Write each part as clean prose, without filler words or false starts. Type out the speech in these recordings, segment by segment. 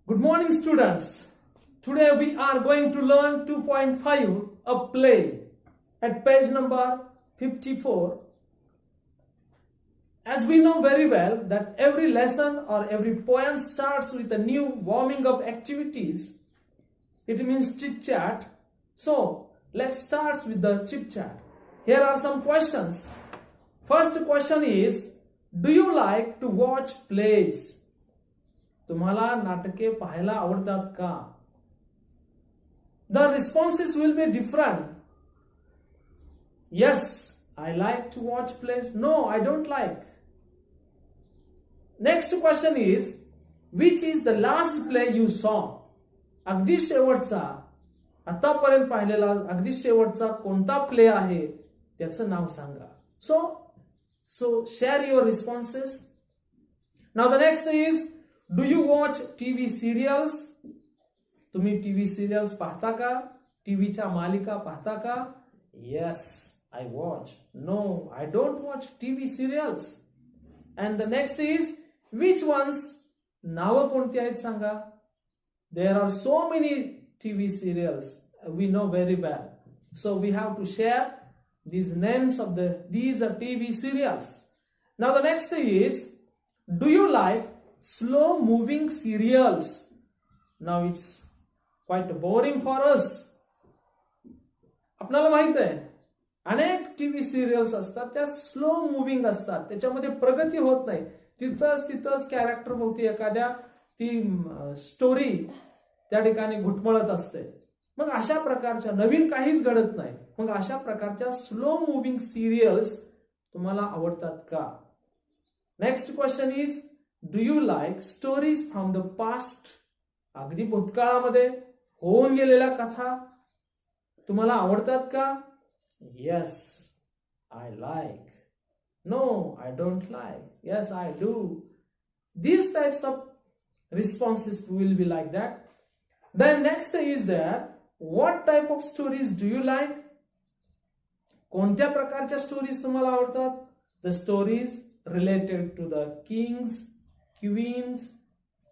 Good morning, students. Today we are going to learn 2.5 a play at page number 54. As we know very well that every lesson or every poem starts with a new warming up activities. It means chit chat. So let's start with the chit chat. Here are some questions. First question is, do you like to watch plays? तुम्हाला नाटके पाहायला आवडतात का? The responses will be different. Yes, I like to watch plays. No, I don't like. Next question is, which is the last play you saw? अगदी शेवटचा, आतापर्यंत पाहिलेला अगदी शेवटचा कोणता प्ले आहे त्याचं नाव सांगा. So share your responses. Now the next is, do you watch TV serials? तुम्ही टीव्ही सिरियल्स पाहता का? टीव्हीच्या मालिका पाहता का? Yes, I watch. No, I don't watch TV serials. And the next is, which ones? नाव कोणती आहेत सांगा? There are so many TV serials we know very well. So we have to share these names of these are TV serials. Now the next is, do you like slow moving serials? Now it's quite boring for us. आपल्याला माहित आहे अनेक TV serials असतात त्या slow moving असतात, त्याच्यामध्ये प्रगती होत नाही, तिथंच कॅरेक्टर होती एखाद्या ती स्टोरी त्या ठिकाणी घुटमळत असते. मग अशा प्रकारच्या नवीन काहीच घडत नाही. मग अशा प्रकारच्या स्लो मुव्हिंग सिरियल्स तुम्हाला आवडतात का? Next question is, do you like stories from the past? अगदी भूतकाळामध्ये होऊन गेलेल्या कथा तुम्हाला आवडतात का? Yes, I like. No, I don't like. Yes, I do. These types of responses will be like that. Then next is there, what type of stories do you like? कोणत्या प्रकारच्या स्टोरीज तुम्हाला आवडतात? The stories related to the kings, queens.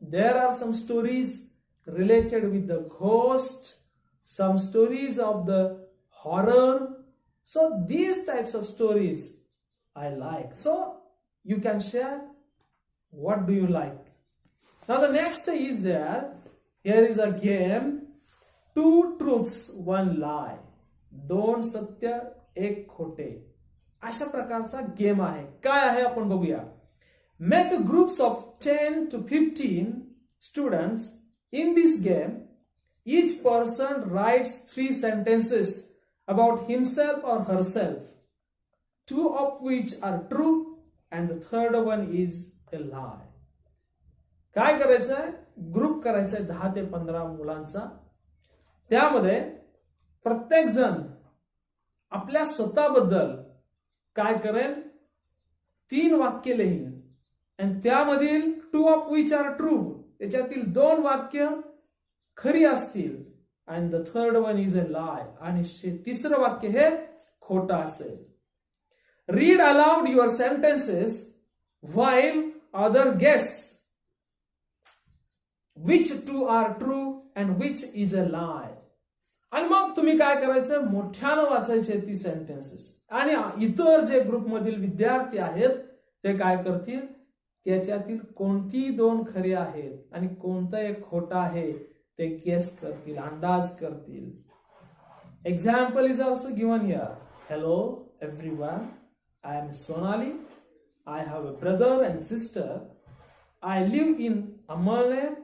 There are some stories related with the ghost, some stories of the horror. So these types of stories I like. So you can share what do you like. Now the next is there. Here is a game. 2 truths, 1 lie. 2 सत्य, 1 खोटे. अशा प्रकारचा game आहे. काय आहे आपण बघूया. Make groups of 10 to 15 students. In this game, each person writes 3 sentences about himself or herself, 2 of which are true and the third one is a lie. काय करायचंय? ग्रुप करायचंय 10 ते 15 मुलांचा. त्यामध्ये प्रत्येक जण आपल्या स्वतःबद्दल काय करेल? 3 वाक्य लिहील आणि त्यामधील 2 of which are true, त्याच्यातील 2 वाक्य खरी असतील and the third one is a lie, आणि तिसरं वाक्य हे खोटं असेल. Read aloud your sentences while other guess which 2 are true and which is a lie. आणि मग तुम्ही काय करायचं? मोठ्यानं वाचायचे ती सेंटेन्सेस, आणि इतर जे ग्रुप मधील विद्यार्थी आहेत ते काय करतील? त्याच्यातील कोणती 2 खरी आहेत आणि कोणतं एक खोटा आहे ते गेस करतील, अंदाज करतील. Example is also given here. Hello everyone, I am Sonali. I have a brother and sister. I live in Amalner.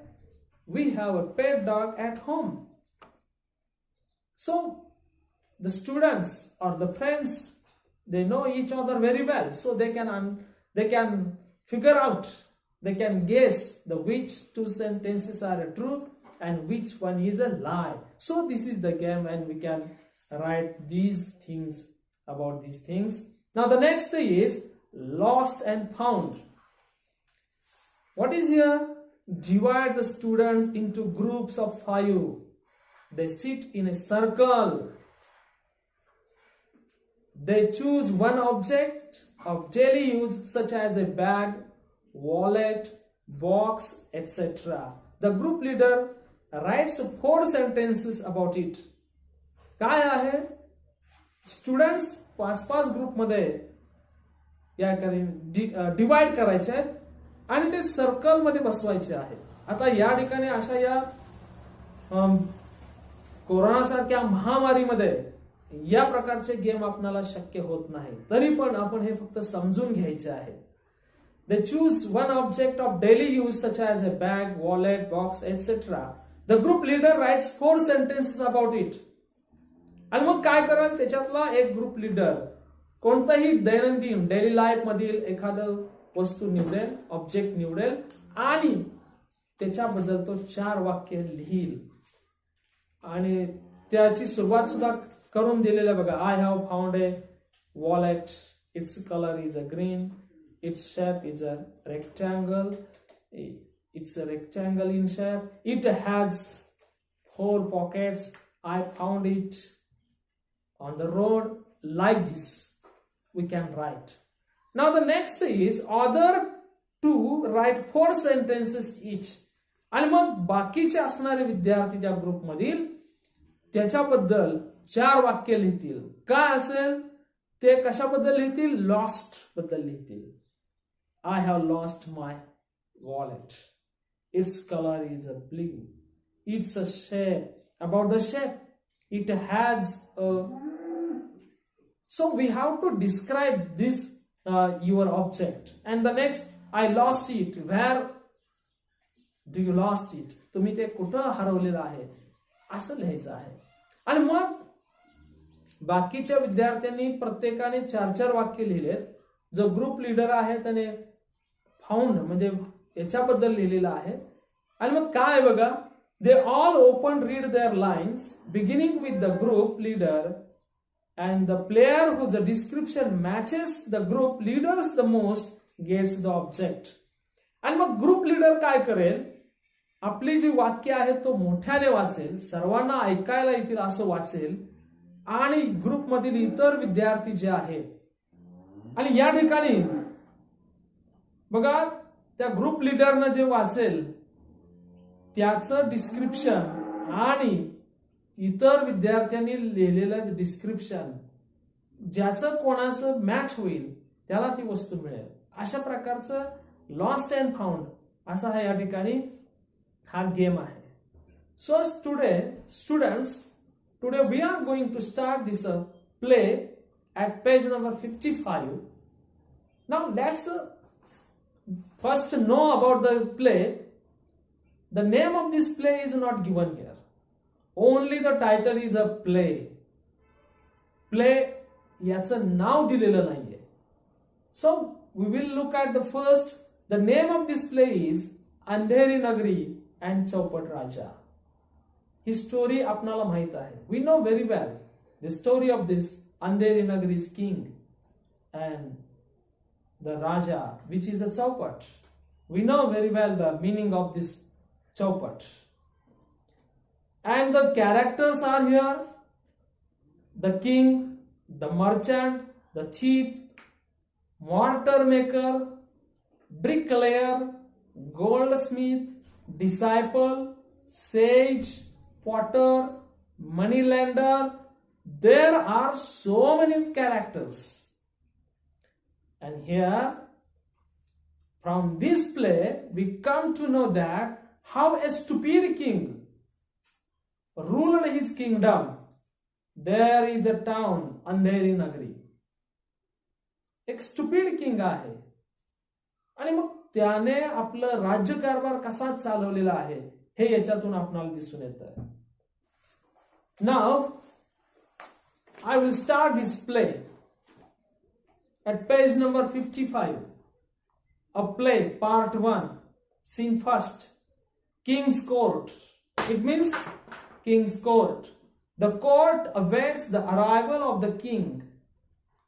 We have a pet dog at home. So the students or the friends, they know each other very well, so they can figure out, they can guess the which 2 sentences are true and which one is a lie. So this is the game, and we can write these things about these things. Now the next is lost and found. What is here? Divide the students into groups of 5. They sit in a circle. They choose one object of daily use such as a bag, wallet, box, etc. The group leader rights 4 sentences about it. काय आहे, students 5-5 ग्रुपमध्ये या divide करायचे आहेत आणि ते सर्कलमध्ये बसवायचे आहे. आता या ठिकाणी अशा या कोरोनासारख्या महामारीमध्ये या प्रकारचे गेम आपल्याला शक्य होत नाही, तरी पण आपण हे फक्त समजून घ्यायचे आहे. They choose one object of daily use such as a bag, wallet, box, etc. The group leader writes 4 sentences about it. आणि मग काय कराल, त्याच्यातला एक ग्रुप लीडर कोणताही दैनंदिन डेली लाईफ मधील एखादं वस्तू निवडेल, ऑब्जेक्ट निवडेल आणि त्याच्याबद्दल तो 4 वाक्य लिहिल. आणि त्याची सुरुवात सुद्धा करून दिलेलं बघा. I have found a wallet, its colour is a green, its shape is a rectangle, it's a rectangle in shape, it has 4 pockets, I found it on the road, like this we can write. Now the next is other two write 4 sentences each. आणि मग बाकीचे असणारे विद्यार्थी त्या group मधील त्याच्याबद्दल 4 वाक्य लिहितील. काय असेल ते, कशाबद्दल लिहितील, लॉस्ट बद्दल लिहितील. I have lost my wallet. Its color is a blue. It's a shape. About the shape, it has a. So we have to describe this your object. And the next, I lost it. Where do you lost it? तुम्ही ते कुठं हरवलेलं आहे असं लिहायचं आहे. आणि मग बाकीच्या विद्यार्थ्यांनी प्रत्येकाने 4-4 वाक्य लिहिलेत. जो ग्रुप लीडर आहे त्याने फाउंड म्हणजे याच्याबद्दल लिहिलेलं आहे. आणि मग काय बघा, they all open read their lines beginning with the group leader and the player whose description matches the group leader's the most gets the object. आणि मग ग्रुप लीडर काय करेल, आपली जी वाक्य आहे तो मोठ्याने वाचेल, सर्वांना ऐकायला येतील असं वाचेल आणि ग्रुपमधील इतर विद्यार्थी जे आहेत. आणि या ठिकाणी बघा, त्या ग्रुप लीडरनं जे वाचेल त्याचं डिस्क्रिप्शन आणि इतर विद्यार्थ्यांनी लिहिलेलं डिस्क्रिप्शन ज्याचं कोणाचं मॅच होईल त्याला ती वस्तू मिळेल. अशा प्रकारचं लॉस्ट अँड फाउंड असा हा या ठिकाणी हा गेम आहे. So students, today we are going to start this play at page number 55. Now let's first know about the play. The name of this play is not given here. Only the title is a play. Play याचं नाव दिलेलं नाहीये. So we will look at the first. The name of this play is Andheri नगरी and चौपट राजा. ही story आपणाला माहित आहे. We know very well the story of this Andheri Nagari's king and the Raja, which is a chaupat. We know very well the meaning of this chaupat. And the characters are here: the king, the merchant, the thief, mortar maker, bricklayer, goldsmith, disciple, sage, potter, moneylender. There are so many characters. And here, from this play, we come to know that how a stupid king ruled his kingdom. There is a town, Andheri नगरी. एक stupid king आहे आणि मग त्याने आपलं राज्यकारभार कसा चालवलेला आहे हे याच्यातून आपल्याला दिसून येतं. Now I will start this play at page number 55. A play, part 1, scene first. King's court. It means King's court. The court awaits the arrival of the king.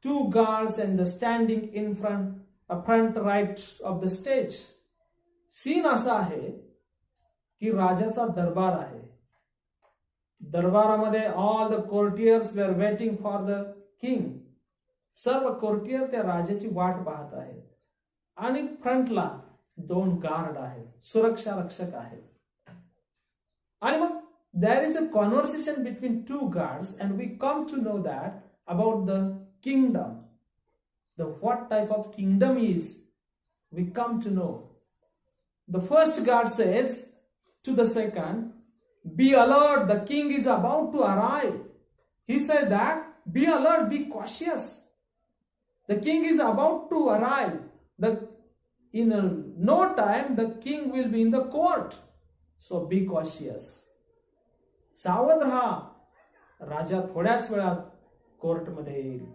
2 guards and the standing in front right of the stage. Scene असा आहे की राजाचा दरबार आहे. दरबारामध्ये all the courtiers are waiting for the king. सर्व courtier त्या राजाची वाट पाहत आहेत आणि फ्रंटला 2 गार्ड आहेत, सुरक्षा रक्षक आहेत. आणि मग there is a conversation between two guards and we come to know that about the kingdom. The what type of kingdom is, we come to know. The first guard says to the second, be alert, the king is about to arrive. He said that, be alert, be cautious. The king is about to arrive. In no time, the king will be in the court. So be cautious. सावध राहा, राजा थोड्याच वेळात कोर्टमध्ये येईल.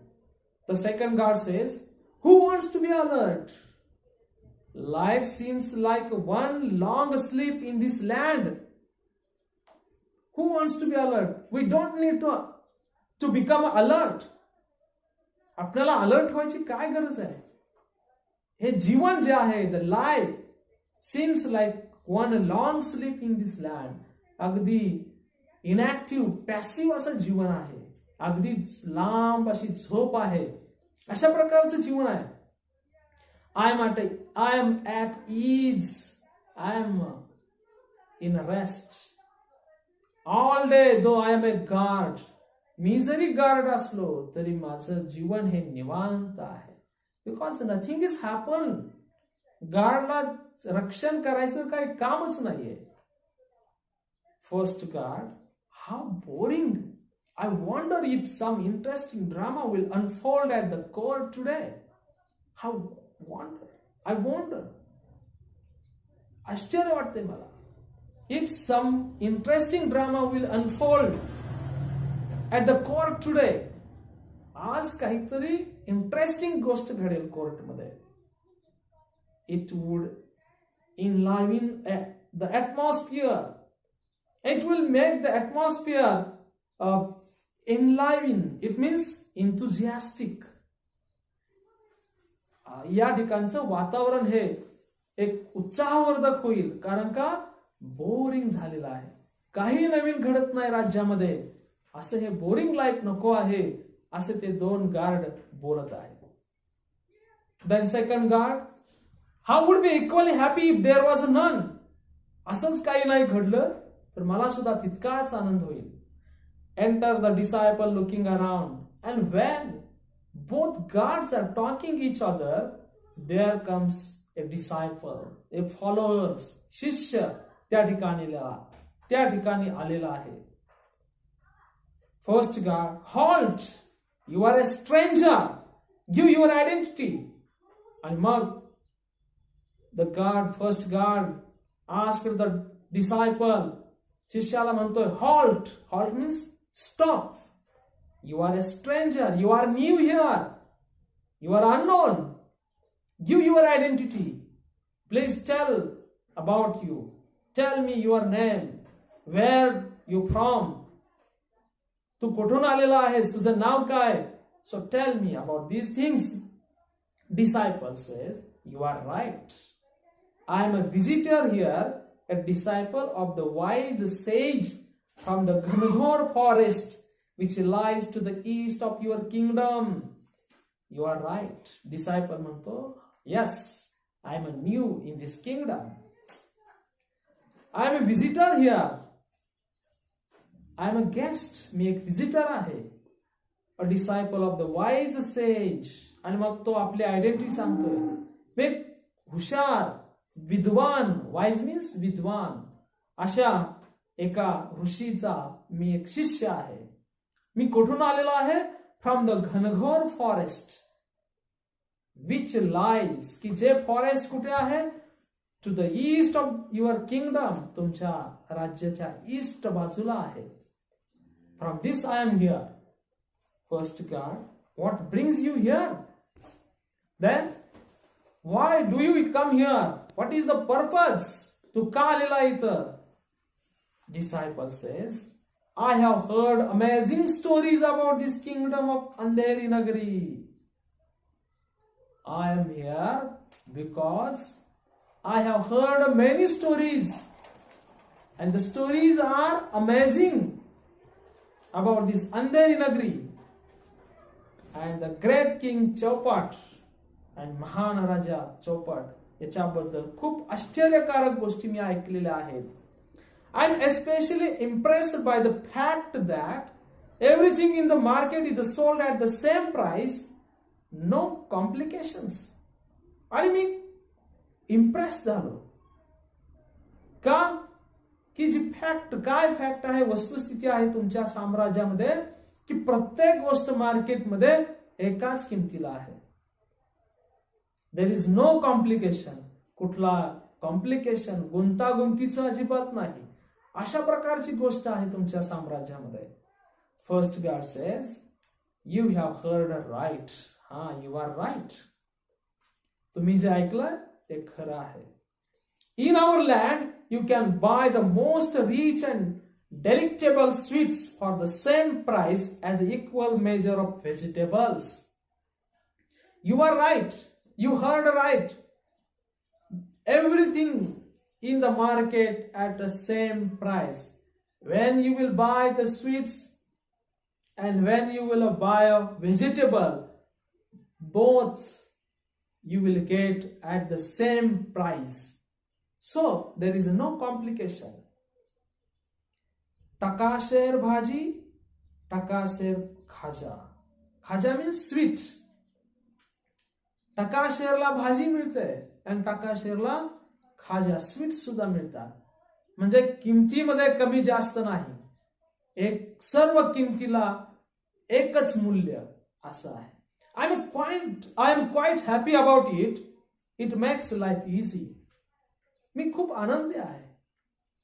The second guard says, who wants to be alert? Life seems like one long sleep in this land. Who wants to be alert? We don't need to become alert. आपल्याला alert व्हायची काय गरज आहे? हे जीवन जे आहे, the life seems like one long sleep in this land. अगदी inactive, passive असं जीवन आहे. अगदी लांब अशी झोप आहे. अशा प्रकारचं जीवन आहे. I am at ease. I am in rest. All day though I am a guard. मी जरी गार्ड असलो तरी माझं जीवन हे निवांत आहे. Because nothing is happened. गार्डला रक्षण करायचं काही कामच नाहीये. First guard, how boring. I wonder if some interesting drama will unfold at the court today. I wonder. आश्चर्य वाटते मला. If some interesting drama will unfold at the court today. आज काहीतरी इंटरेस्टिंग गोष्ट घडेल कोर्टमध्ये. It would enliven the atmosphere. It will make the atmosphere enliven. It means enthusiastic. या ठिकाणचं वातावरण हे एक उत्साहवर्धक होईल. कारण का बोरिंग झालेलं आहे. काही नवीन घडत नाही राज्यामध्ये. असं हे बोरिंग लाईफ नको आहे, असे ते दोन गार्ड बोलत आहेत. Then second guard, how would be equally happy if there was none. असंच काही नाही घडलं तर मला सुद्धा तितकाच आनंद होईल. Enter the disciple looking around, and when both guards are talking each other, there comes a disciple, a followers, शिष्य त्या ठिकाणी आलेला आहे. First guard, halt, you are a stranger, give your identity. And मग first guard asked the disciple, शिष्याला म्हणतोय halt. Halt means stop. You are a stranger, you are new here, you are unknown. Give your identity. Please tell about you. Tell me your name. Where you from? तू कुठून आलेला आहेस? तुझं नाव काय? So tell me about these things. Disciple says, you are right. I am a visitor here, a disciple of the wise sage from the Ghanghor forest which lies to the east of your kingdom. You are right. Disciple म्हणतो, yes, I am new in this kingdom. I am a visitor here. I am a guest. मी एक visitor आहे. A disciple of the wise sage. आणि मग तो आपली identity सांगतोय. मी एक हुशार, विद्वान, वाईज मीन्स विद्वान, अशा एका ऋषीचा मी एक शिष्य आहे. मी कुठून आलेलो आहे? फ्रॉम द घनघोर फॉरेस्ट विच लाईज, की जे फॉरेस्ट कुठे आहे? To the east of your kingdom, तुमच्या राज्याच्या ईस्ट बाजूला आहे. From this I am here. First guard, what brings you here? Then why do you come here? What is the purpose? तू का आलेला इथं? Disciple says, I have heard amazing stories about this kingdom of Andheri Nagari. I am here because I have heard many stories, and the stories are amazing about this Andheri Nagari and the great king Chaupat and महान राजा चौपट याच्याबद्दल खूप आश्चर्यकारक गोष्टी मी ऐकलेल्या आहेत. I am especially impressed by the fact that everything in the market is sold at the same price, no complications. आणि मी impress झालो का की जी फॅक्ट काय फॅक्ट आहे वस्तुस्थिती आहे तुमच्या साम्राज्यामध्ये की प्रत्येक गोष्ट मार्केटमध्ये एकाच किमतीला आहे. There is no complication. कुठला कॉम्प्लिकेशन गुंतागुंतीचं अजिबात नाही. अशा प्रकारची गोष्ट आहे तुमच्या साम्राज्यामध्ये. First guard says you have heard right. हा, यू आर राईट. तुम्ही जे ऐकलं ते खरं आहे. In our land, you can buy the most rich and delectable sweets for the same price as the equal measure of vegetables. You are right. You heard right. Everything in the market at the same price. When you will buy the sweets and when you will buy a vegetable, both you will get at the same price. So there is no complication. Takasher bhaji, takasher khaja. Khaja means sweet. Takasherला भाजी मिळते आणि takasherला खाजा sweet सुद्धा मिळतात. म्हणजे किमतीमध्ये कमी जास्त नाही. एक सर्व किमतीला एकच मूल्य असं आहे. I am quite happy about it. It makes life easy. मी खूप आनंदी आहे.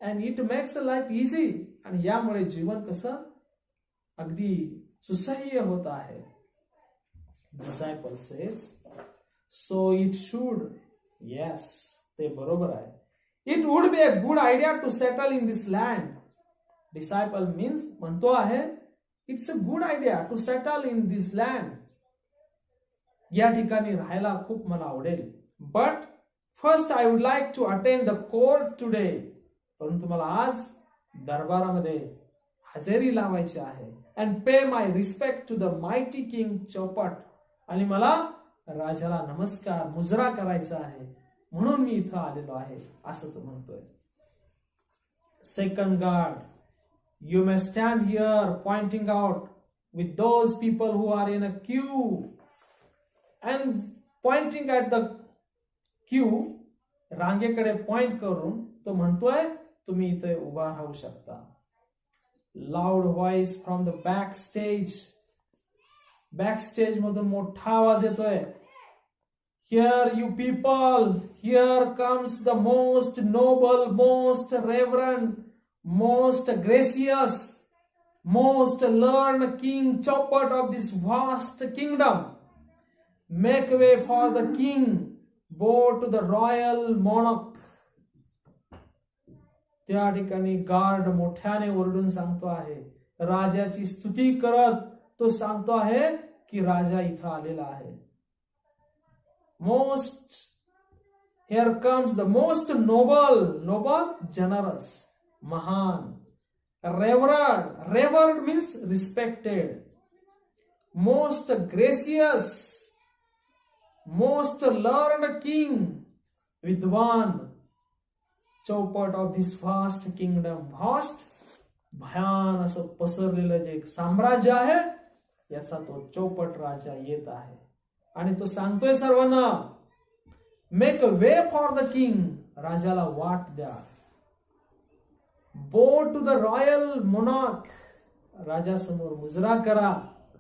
And it makes life easy. आणि यामुळे जीवन कसं अगदी सुसह्य होत आहे. Disciple says so it should. Yes, ते बरोबर आहे. It would be a good idea to settle in this land. Disciple means म्हणतो आहे it's a good idea to settle in this land. या ठिकाणी राहायला खूप मला आवडेल. But first I would like to attend the court today. परंतु मला आज दरबारामध्ये हजेरी लावायची आहे. And pay my respect to the mighty king Chaupat. आणि मला राजाला नमस्कार मुजरा करायचा आहे म्हणून मी इथं आलेलो आहे असं तो म्हणतोय. Second guard, you may stand here pointing out with those people who are in a queue. And pointing at the queue, रांगेकडे पॉइंट करून तो म्हणतोय तुम्ही इथे उभा राहू शकता. Loud voice from the back stage. Back stage मधून मोठा आवाज येतोय. Here you people, here comes the most noble, most reverend, most gracious, most learn king Chaupat of this vast kingdom. Make way for the king, go to the royal monk. त्या ठिकाणी guard मोठ्याने ओरडून सांगतो आहे. राजाची स्तुती करत तो सांगतो आहे की राजा इथं आलेला आहे. Most, here comes the most noble, noble generous, महान. Reverend, reverend means respected. Most gracious, most learned king, विद्वान. Chaupat of this vast kingdom. Vast, भयान असं पसरलेलं जे साम्राज्य आहे याचा तो चौपट राजा येत आहे. आणि तो सांगतोय सर्वांना make a way for the king. राजाला वाट द्या. बो टू द रॉयल मोनार्क. राजासमोर मुजरा करा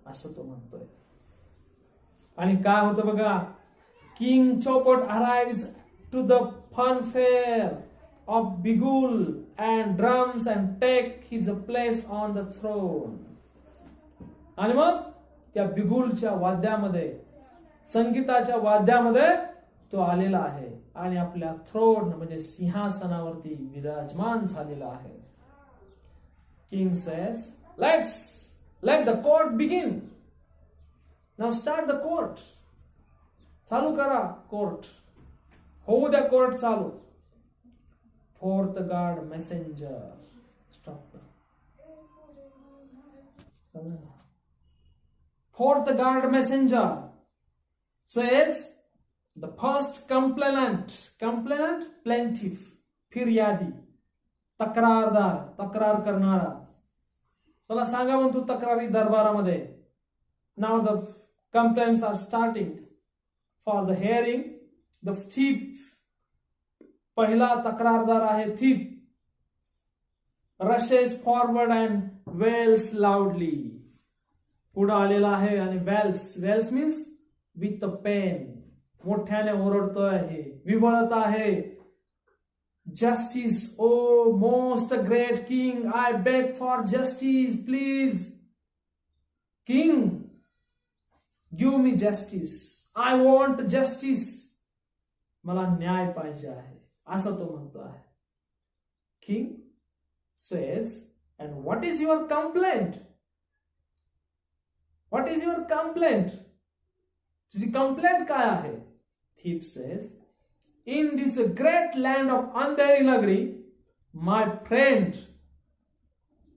असं तो म्हणतोय. आणि काय होतं बघा. King Chaupat arrives to the funfair of bugul and drums and take his place on the throne. आणि मग त्या बिगुलच्या वाद्यामध्ये, संगीताच्या वाद्यामध्ये तो आलेला आहे आणि आपल्या थ्रोन म्हणजे सिंहासनावरती विराजमान झालेला आहे. King says let the court begin. Now start the court. चालू करा कोर्ट. होऊ द्या कोर्ट चालू. Fourth guard messenger. Stop. Fourth guard messenger says the first complainant, plaintiff, firyadi. तक्रारदार, तक्रार करणारा. चला सांगा मग तू तक्रारी दरबारामध्ये. Now the complaints are starting for the hearing. The thief, पहिला तक्रारदार आहे thief, rushes forward and wails loudly. पुढे आलेला आहे आणि wails means with the pain, मोठ्याने ओरडतोय, विवळत आहे. Justice, oh most great king, I beg for justice, please. King, give me justice. I want justice. मला न्याय पाहिजे आहे, असं तो म्हणतो आहे. King says, and what is your complaint? What is your complaint? तुझी complaint काय आहे? Thief says, in this great land of Andheri Nagari, my friend,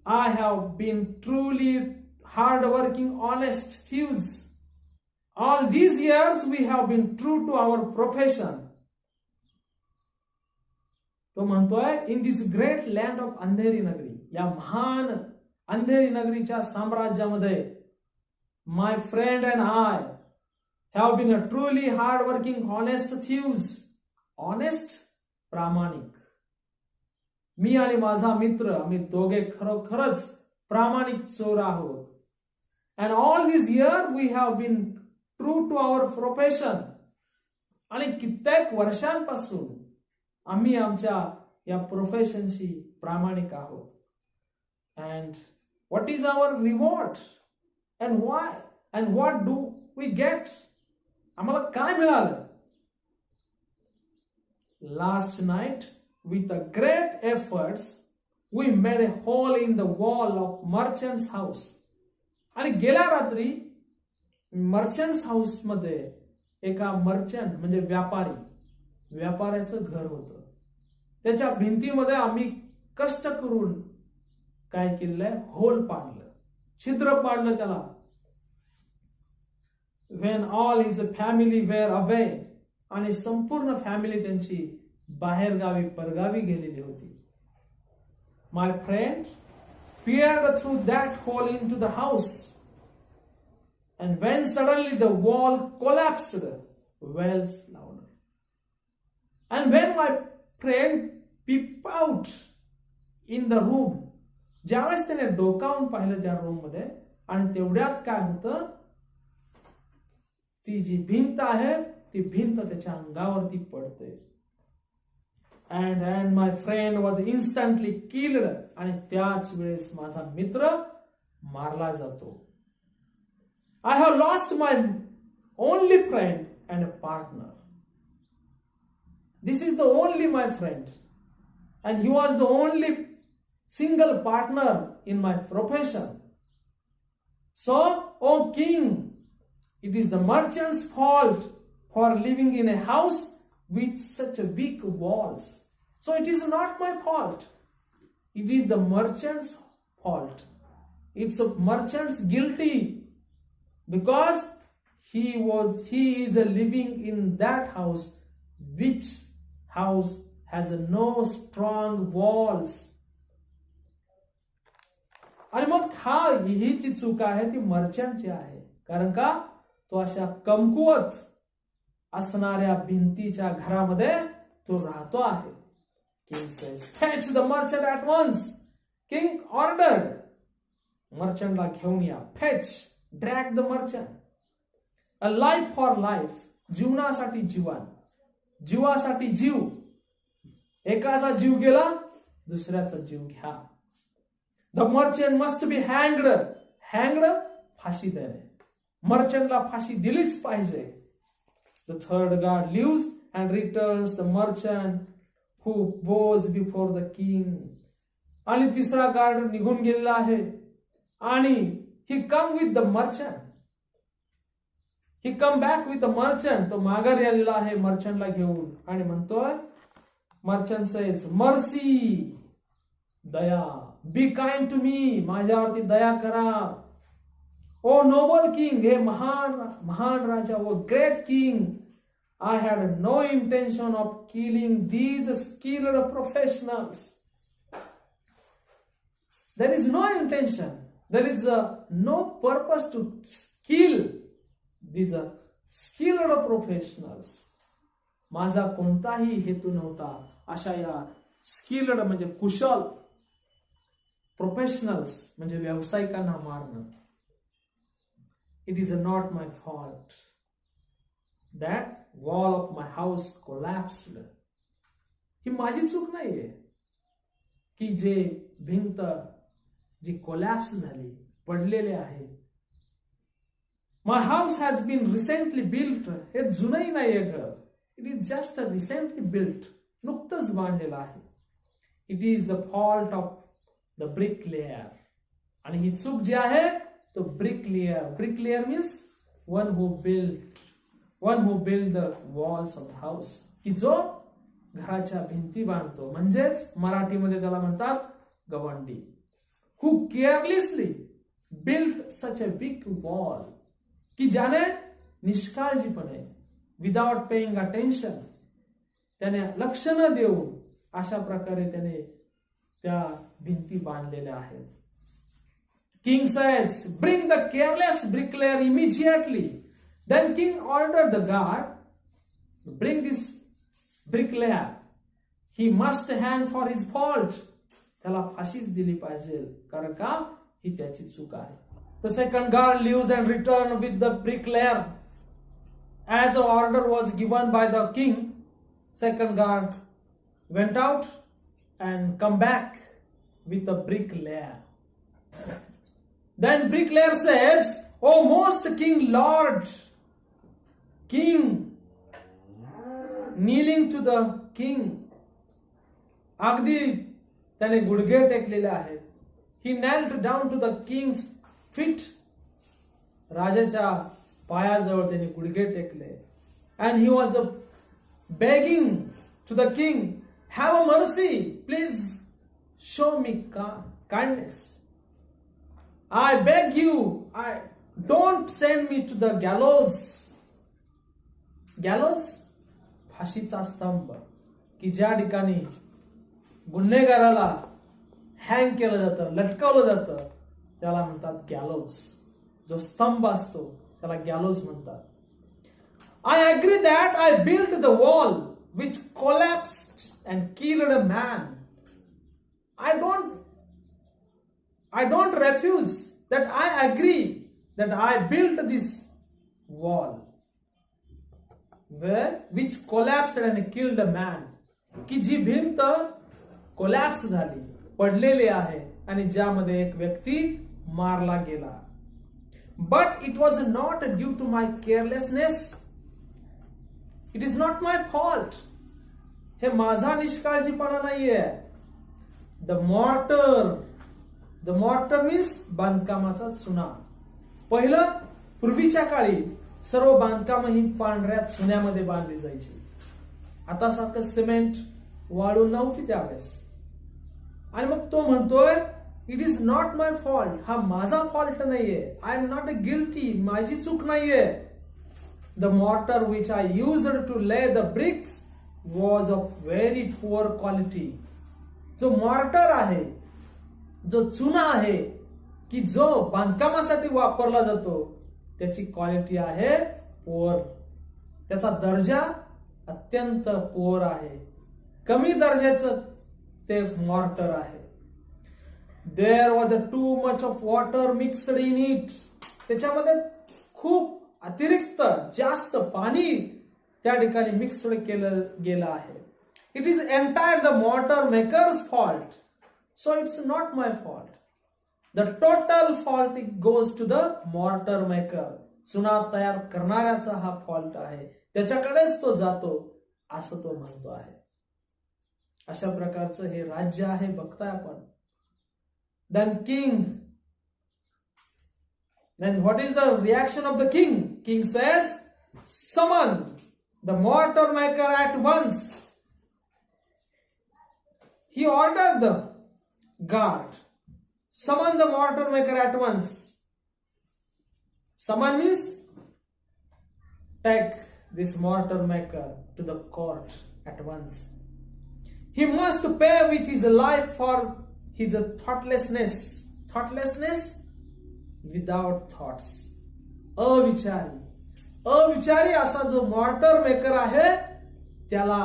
I have been truly hard-working, honest thieves. All these years we have been true to our profession. तो म्हणतोय, in this great land of Andheri Nagari, या महान Andheri नगरीच्या साम्राज्यामध्ये, my friend and I have been a truly hard-working, honest thieves. Honest, प्रामाणिक. मी आणि माझा मित्र, आम्ही दोघे खरोखरच प्रामाणिक चोर आहोत. And all these years we have been true to our profession. आणि कित्येक वर्षांपासून आम्ही आमच्या या प्रोफेशनशी प्रामाणिक आहोत. And what is our reward? And why? And what do we get? आम्हाला काय मिळालं? Last night, with a great efforts, we made a hole in the wall of merchant's house. आणि गेल्या रात्री मर्चंट्स हाऊस मध्ये एका मर्चंट म्हणजे व्यापाऱ्याचं घर होतं. त्याच्या भिंतीमध्ये आम्ही कष्ट करून काय केलंय? होल पाडलं, छिद्र पाडलं त्याला. When all his family were away, आणि संपूर्ण फॅमिली त्यांची बाहेरगावी परगावी गेलेली होती. My friend peered through that hole into the house, and when suddenly the wall collapsed, wails louder. And when my friend peeped out in the room, ज्यावेळेस त्याने डोकावून पाहिलं त्या रूम मध्ये, आणि तेवढ्यात काय होतं? ती जी भिंत आहे ती भिंत त्याच्या अंगावरती पडते. And my friend was instantly killed, आणि त्याच वेळेस माझा मित्र मारला जातो. I have lost my only friend and a partner. This is the only my friend, and he was the only single partner in my profession. So, O king, it is the merchant's fault for living in a house with such weak walls. So it is not my fault. It is the merchant's fault. It's a merchant's guilty because he is living in that house, which house has no strong walls. आणि मग ही जी चूक आहे ती मर्चंटची आहे. कारण का? तो अशा कमकुवत असणाऱ्या भिंतीच्या घरामध्ये तो राहतो आहे. King says, fetch the merchant at once. King ordered. मर्चंटला घेऊन या. Fetch, drag the merchant. A life for life. जीवनासाठी जीवन, जीवासाठी जीव. एकाचा जीव गेला, दुसऱ्याचा जीव घ्या. The merchant must be hanged. Hanged, फाशी देणे. मर्चंटला फाशी दिलीच पाहिजे. The third guard leaves and returns the merchant who bows before the king. आणि तिसरा गार्ड निघून गेलेला आहे, आणि he come with the merchant. He come back with the merchant. तो माघारी आलेला आहे मर्चंटला घेऊन, आणि म्हणतोय, merchant says, mercy, Daya, be kind to me, माझ्यावरती दया करा. O noble king, हे महान राजा, ओ great king, I had no intention of killing these skilled professionals. There is no intention. There is no purpose to kill these skilled professionals. माझा कोणताही हेतू नव्हता अशा या स्किल्ड म्हणजे कुशल प्रोफेशनल्स म्हणजे व्यावसायिकांना मारणं. It is not my fault that wall of my house collapsed. ही माझी चूक नाहीये की जे भिंत जी कोलॅप्स झाली, पडलेले आहे. My house has been recently built. हे जुनही नाहीये घर. It is just recently built. नुकतंच बांधलेलं आहे. It is the fault of the bricklayer. आणि ही चूक जी आहे तो bricklayer. Bricklayer means one who build the walls of the house. की जो घराच्या भिंती बांधतो, म्हणजेच मराठीमध्ये त्याला म्हणतात गवंडी. Who carelessly build such a big wall. की ज्याने निष्काळजीपणे विदाउट पेइंग अटेन्शन, त्याने लक्ष न देऊन अशा प्रकारे त्याने त्या भिंती बांधलेल्या आहेत. King says, bring the careless bricklayer immediately. Then king ordered the guard, bring this bricklayer. He must hang for his fault. त्याला फाशीच दिली पाहिजे, कारण का ही त्याची चूक आहे. The second guard leaves and returns with the bricklayer. As the order was given by the king, second guard went out and come back with a bricklayer. Then bricklayer says, "O most king lord," king kneeling to the king. अगदी त्याने गुडघे टेकलेले आहेत. He knelt down to the king's feet. राजाच्या पायाजवळ त्याने गुडघे टेकले. And he was begging to the king, "Have a mercy, please show me kindness. I beg you, don't send me to the gallows." Gallows फाशीचा स्तंभ, की ज्या ठिकाणी गुन्हेगाराला hang केलं जातं, लटकवलं जातं, त्याला म्हणतात गॅलोज. जो स्तंभ असतो त्याला गॅलोज म्हणतात. I agree that I built the wall which collapsed and killed a man. I don't refuse that. I agree that I built this wall which collapsed and killed a man. की जी भिंत collapse झाली, पडलेली आहे, आणि ज्यामध्ये एक व्यक्ती मारला गेला. But it was not due to my carelessness. It is not my fault. हे माझा निष्काळजीपणा नाहीये. The mortar means बांधकामाचा चुना. पहिलं पूर्वीच्या काळी सर्व बांधकाम ही पांढऱ्या चुन्यामध्ये बांधली जायची. आता सारखं सिमेंट, वाळू नव्हती त्यावेळेस. आणि मग तो म्हणतोय, it is not my fault. हा माझा फॉल्ट नाहीये. I am not guilty. माझी चूक नाहीये. The mortar which I used to lay the bricks was of very poor quality. जो मॉर्टर आहे, जो चुना आहे, की जो बांधकामासाठी वापरला जातो, त्याची क्वालिटी आहे पुअर. त्याचा दर्जा अत्यंत पुअर आहे. कमी दर्जाचं ते मॉर्टर आहे. There was too much of water mixed in it. त्याच्यामध्ये खूप अतिरिक्त जास्त पाणी त्या ठिकाणी मिक्सड केलं गेलं आहे. It is entire the mortar maker's fault. So it's not my fault. The total fault goes to the mortar maker. चुना तयार करणाऱ्याचा हा फॉल्ट आहे. त्याच्याकडेच तो जातो असं तो म्हणतो आहे. अशा प्रकारचं हे राज्य आहे, बघताय आपण. Then what is the reaction of the king? King says, "Summon the mortar maker at once." He ordered the guard, "Summon the mortar maker at once." Summon means take this mortar maker to the court at once. He must pay with his life for He's a thoughtlessness without thoughts. अविचारी असा जो mortar maker आहे, त्याला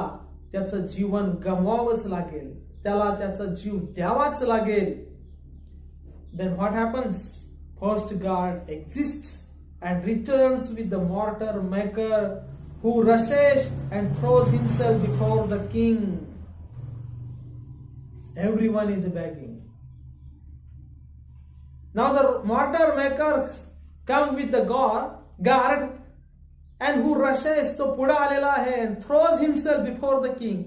त्याचं जीवन गमवावंच लागेल, त्याला त्याचा जीव द्यावाच लागेल. Then what happens? First God exists and returns with the mortar maker who rushes and throws himself before the king. Everyone is begging. Now the mortar maker comes with the guard and who rushes, तो पुढे आलेला आहे, and throws himself before the king.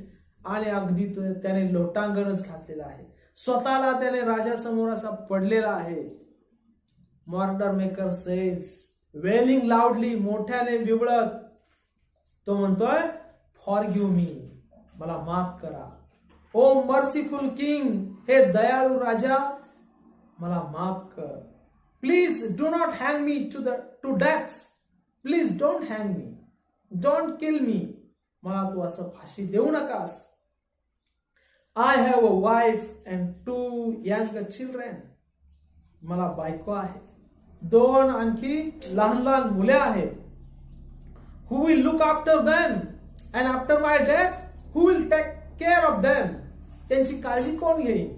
आणि अगदी त्याने लोटांगणच घातलेला आहे, स्वतःला त्याने राजासमोर असा पडलेला आहे. मॉर्टर मेकर सेज, वेलिंग लाउडली, मोठ्याने विवळत तो म्हणतोय, फॉरगिव्ह मी, मला माफ करा. ओ मर्सीफुल किंग, हे दयाळू राजा, मला माफ कर. Please do not hang me to death. Please don't hang me, don't kill me. मला तू असं फाशी देऊ नकास. I have a wife and 2 young children. मला बायको आहे, 2 आणखी लहान लहान मुले आहेत. Who will look after them? And after my death, who will take care of them? त्यांची काळजी कोण घेईल?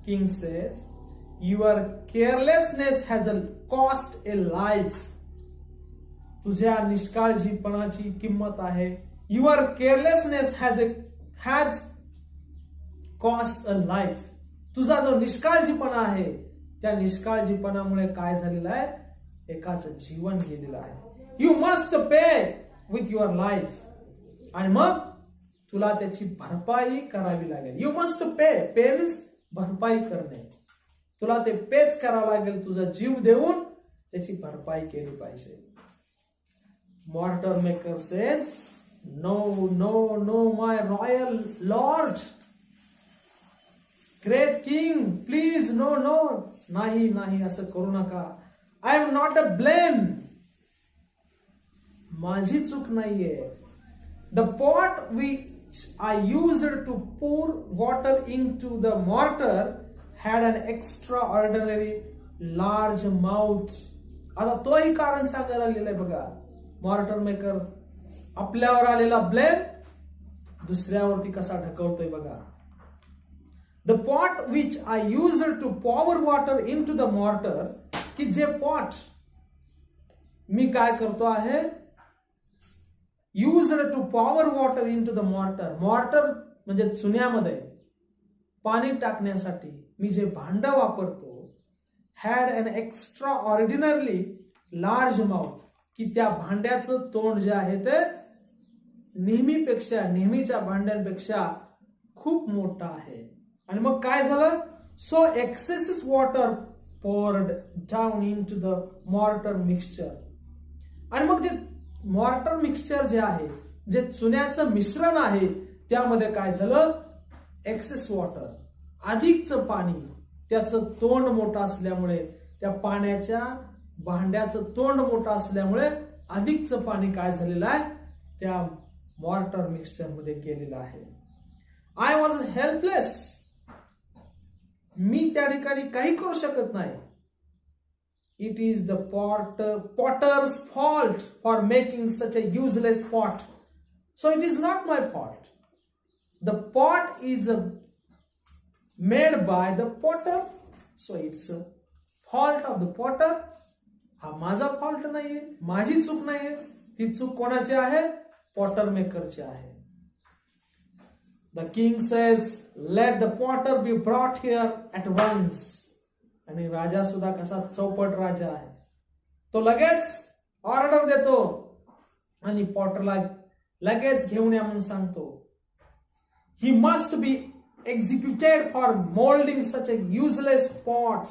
King says, your carelessness has cost a life. तुझ्या निष्काळजीपणाची किंमत आहे. Your carelessness has cost a life. तुझा जो निष्काळजीपणा आहे, त्या निष्काळजीपणामुळे काय झालेलं आहे? एकाचं जीवन गेलेलं आहे. You must pay with your life. आणि मग तुला त्याची भरपाई करावी लागेल. You must pay. Pay means भरपाई करणे. तुला ते पेच करावं लागेल, तुझा जीव देऊन त्याची भरपाई केली पाहिजे. Mortar maker says, no, no, no, my royal lord, great king, please, no, no. नाही नाही, असं करू नका. I am not a blame. माझी चूक नाहीये. The pot which I used to pour water into the mortar had an extraordinary large mouth. आता तोही कारण सांगायला लागलेलं आहे बघा. मॉर्टर मेकर आपल्यावर आलेला ब्लेम दुसऱ्यावरती कसा ढकलतोय बघा. The pot which I used to pour water into the mortar, की जे पॉट मी काय करतो आहे, used to pour water into the mortar. Mortar म्हणजे चुन्यामध्ये पाणी टाकण्यासाठी मी जे भांड वापरतो, had an extraordinarily large mouth, की त्या भांड्याचं तोंड जे आहे ते नेहमीच्या भांड्यांपेक्षा खूप मोठं आहे. आणि मग काय झालं? So excessive water poured down into the mortar mixture. आणि मग जे मॉर्टर मिक्सचर जे आहे, जे चुन्याचं मिश्रण आहे, त्यामध्ये काय झालं? एक्सेस वॉटर, अधिकचं पाणी, त्याचं तोंड मोठं असल्यामुळे, त्या पाण्याच्या भांड्याचं तोंड मोठं असल्यामुळे अधिकचं पाणी काय झालेलं आहे? त्या मॉर्टर मिक्सचर मध्ये गेलेलं आहे. I was helpless. मी त्या ठिकाणी काही करू शकत नाही. It is the potter's fault for making such a useless pot. So it is not my fault. The pot is made by the potter. So it's a fault of the potter. हा माझा fault नाहीये, माझी चूक नाहीये. ती चूक कोणाची आहे? पॉटर मेकरची आहे. The king says, let the potter be brought here at once. आणि राजा सुद्धा कसा चौपट राजा आहे, तो लगेच ऑर्डर देतो आणि पॉटरला लगेच घेऊन या म्हणून सांगतो. ही must B executed for moulding such a useless pots.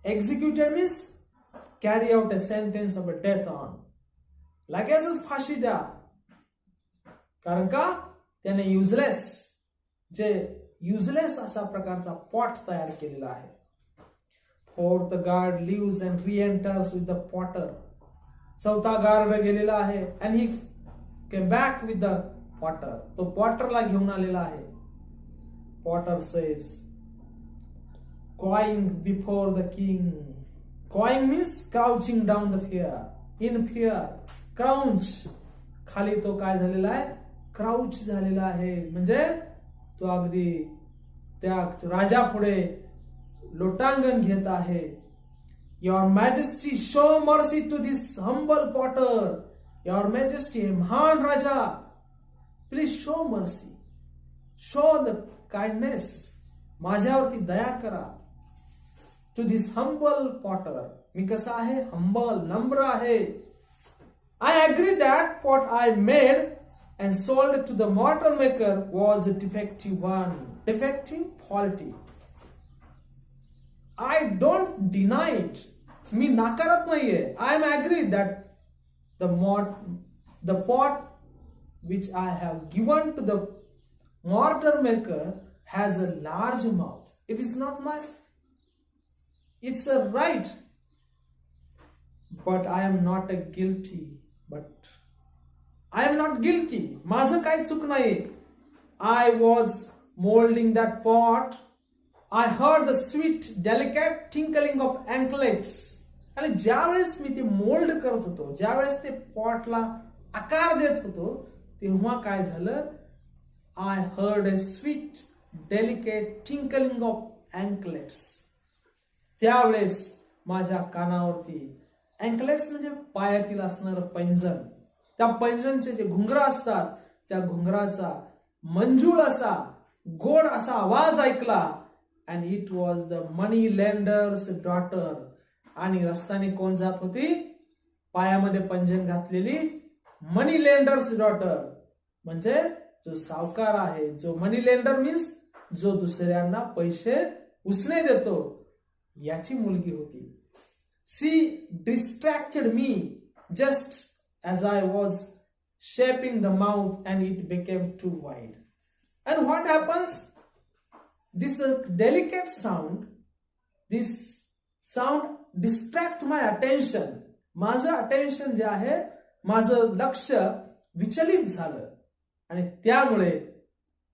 Executed means carry out a sentence of a death on. लगेचच फाशी द्या. कारण का? त्याने युजलेस असा प्रकारचा पॉट तयार केलेला आहे. Fourth guard leaves and reenters with the potter. चौथा गार्ड गेलेला आहे आणि he came back with the potter. तो पॉटरला घेऊन आलेला आहे. Potter says, cawing before the king. Cawing means crouching down the fear. In fear. Crouch. खाली तो काय झालेला आहे? क्राउच झालेला आहे. म्हणजे तो अगदी त्या राजा पुढे लोटांगण घेत आहे. Your Majesty, show mercy to this humble potter. Your Majesty, महान राजा, please show mercy. Show the kindness. माझ्यावरती दया करा. To this humble potter. मी कसा आहे? Humble, नम्र आहे. I agree that what I made and sold to the mortar maker was a defective one. Defective, faulty. I don't deny it. मी नाकारत नाहीये. I am agree that the pot which I have given to the mortar maker has a large mouth. It is not mine. It's a right. But I am not a guilty. But I am not guilty. माझं काही चूक नाही. I was molding that pot. I heard the sweet, delicate tinkling of anklets. आणि ज्यावेळेस मी ते mould करत होतो, ज्यावेळेस ते पॉटला आकार देत होतो, तेव्हा काय झालं? I heard a sweet, delicate tinkling of anklets. त्यावेळेस माझ्या कानावरती अँकलेट्स म्हणजे पायातील असणारं पैंजण, त्या पैंजणचे जे घुंगरं असतात, त्या घुंगराचा मंजूळ असा गोड असा आवाज ऐकला. And it was the money lenders daughter. आणि रस्त्याने कोण जात होती? पायामध्ये पैंजण घातलेली मनी लेंडर्स डॉटर. म्हणजे जो सावकार आहे, जो मनी लेंडर मीन्स जो दुसऱ्यांना पैसे उसने देतो, याची मुलगी होती. She distracted me just as I was shaping the mouth and it became too wide. And what happens? This delicate sound, this sound distract my attention. माझं अटेन्शन जे आहे, माझं लक्ष विचलित झालं आणि त्यामुळे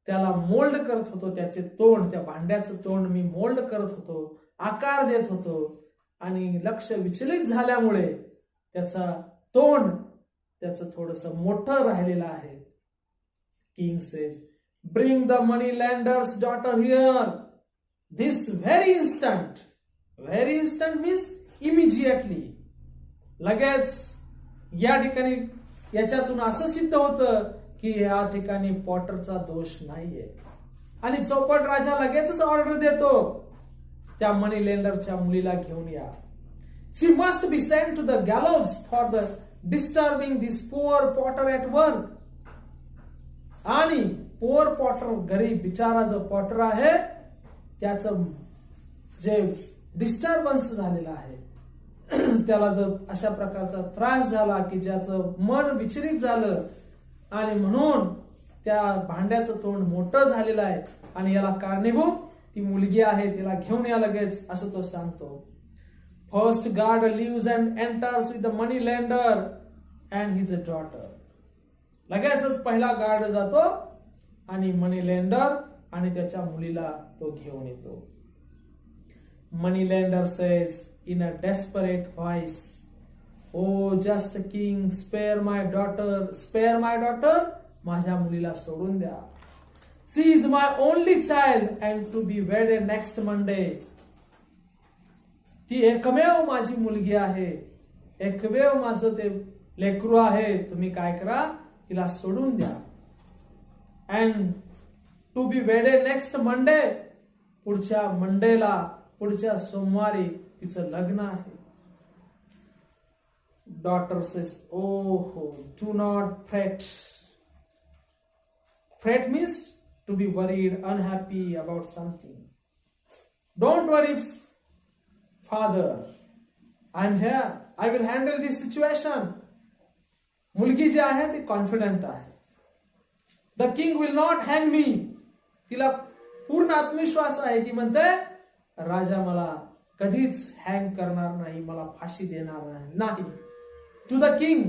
त्याला मोल्ड करत होतो. त्याचे तोंड, त्या भांड्याचं तोंड मी मोल्ड करत होतो, आकार देत होतो. आणि लक्ष विचलित झाल्यामुळे त्याचा तोंड त्याचं थोडस मोठं राहिलेलं आहे. King says, bring the money lender's daughter here this very instant. Very instant means immediately, लगेच. या ठिकाणी याच्यातून असं सिद्ध होतं की या ठिकाणी पॉटरचा दोष नाहीये. आणि चौपट राजा लगेचच ऑर्डर देतो, त्या मनी लेंडरच्या मुलीला घेऊन या. She must be sent to the gallows for the disturbing this poor potter at work. आणि poor potter, गरीब बिचारा जो पॉटर आहे, त्याचं जे डिस्टर्बन्स झालेला आहे, त्याला जो अशा प्रकारचा त्रास झाला की ज्याचं मन विचलित झालं आणि म्हणून त्या भांड्याचं तोंड मोठं झालेलं आहे आणि याला कारणीभूत ती मुलगी आहे, तिला घेऊन या लगेच, असं तो सांगतो. First guard leaves and enters with the money lender and his daughter. लगेचच पहिला गार्ड जातो आणि मनी लेंडर आणि त्याच्या मुलीला तो घेऊन येतो. Money lender says in a desperate voice, O just king, spare my daughter, spare my daughter, माझ्या मुलीला सोडून द्या. She is my only child and to be wedded next Monday. ती एकमेव माझी मुलगी आहे, एकमेव माझं ते लेकरू आहे. तुम्ही काय करा, तिला सोडून द्या. And to be wedded next Monday, पुढच्या मंडेला, पुढच्या सोमवारी तिचं लग्न आहे. Daughter says, oh, do not fret. Fret means to be worried, unhappy about something. Don't worry, father. I am here. I will handle this situation. मुलगी जी आहे ती confident आहे. The king will not hang me. तिला पूर्ण आत्मविश्वास आहे. ती म्हणते, राजा मला कधीच हँग करणार नाही, मला फाशी देणार नाही. टू द किंग,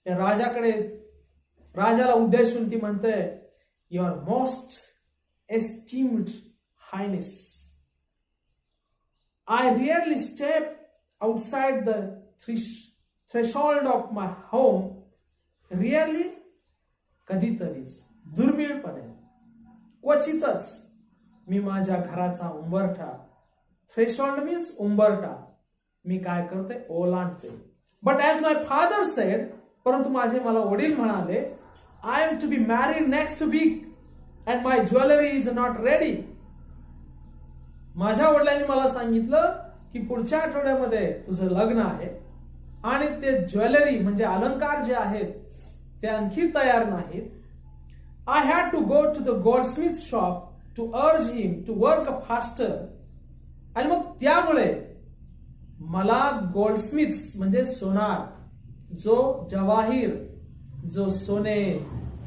राजाकडे, राजाला उद्देशून ती म्हणते, your most esteemed highness, I rarely step outside the threshold of my home. Rarely, कधीतरीच, दुर्मिळपणे, क्वचितच मी माझ्या घराचा उंबरठा, थ्रेशोल्ड मीन्स उंबरठा, मी काय करते, ओलांडते. But as my father said, परंतु माझे मला वडील म्हणाले, I am to be married next week and my jewellery is not ready. माझ्या वडिलांनी मला सांगितलं की पुढच्या आठवड्यामध्ये तुझं लग्न आहे आणि ते ज्वेलरी म्हणजे अलंकार जे आहेत ते आणखी तयार नाहीत. I had to go to the goldsmith shop to urge him to work faster. आणि मग त्यामुळे मला गोल्डस्मिथ्स म्हणजे सोनार, जो जवाहीर, जो सोने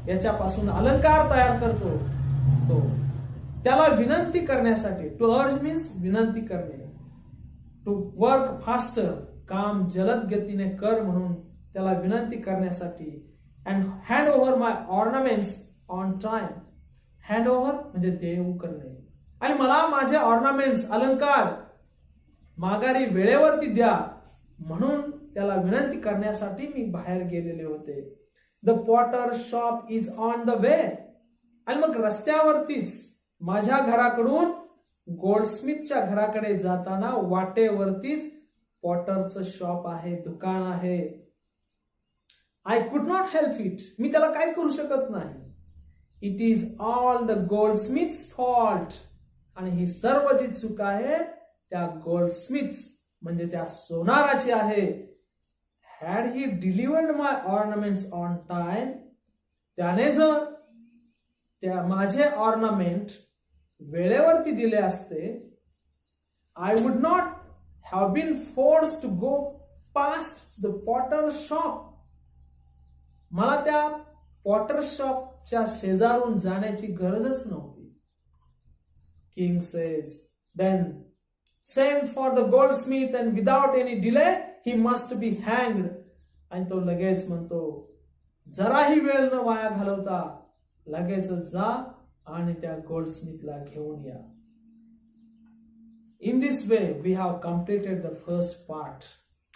याच्यापासून अलंकार तयार करतो, तो त्याला विनंती करण्यासाठी, टू अर्ज मीन्स विनंती करणे, टू वर्क फास्टर काम जलद गतीने कर म्हणून त्याला विनंती करण्यासाठी, and hand over my ornaments on time. Hand over म्हणजे देऊ करणे, आणि मला माझे ऑर्नामेंट्स अलंकार माघारी वेळेवरती द्या म्हणून त्याला विनंती करण्यासाठी मी बाहेर गेलेले होते. The potter shop is on the way. आणि मग रस्त्यावरतीच माझ्या घराकडून गोल्डस्मिथच्या घराकडे जाताना वाटेवरतीच पॉटरचं शॉप आहे, दुकान आहे. I could not help it. मी त्याला काय करू शकत नाही. It is all the goldsmith's fault. आणि ही सर्व जी चूक आहे त्या गोल्डस्मिथ्स म्हणजे त्या सोनाराची आहे. Had he delivered my ornaments on time, त्याने जर त्या माझे ऑर्नामेंट वेळेवरती दिले असते, I would not have been forced to go past the potter shop. मला त्या पॉटर शॉपच्या शेजारून जाण्याची गरजच नव्हती. King says, then send for the goldsmith and without any delay he must be हँग्ड. आणि तो लगेच म्हणतो, जराही वेळ न वाया घालवता लगेच जा आणि त्या गोल्डस्मिथला घेऊन या. In this way, we have completed the first part.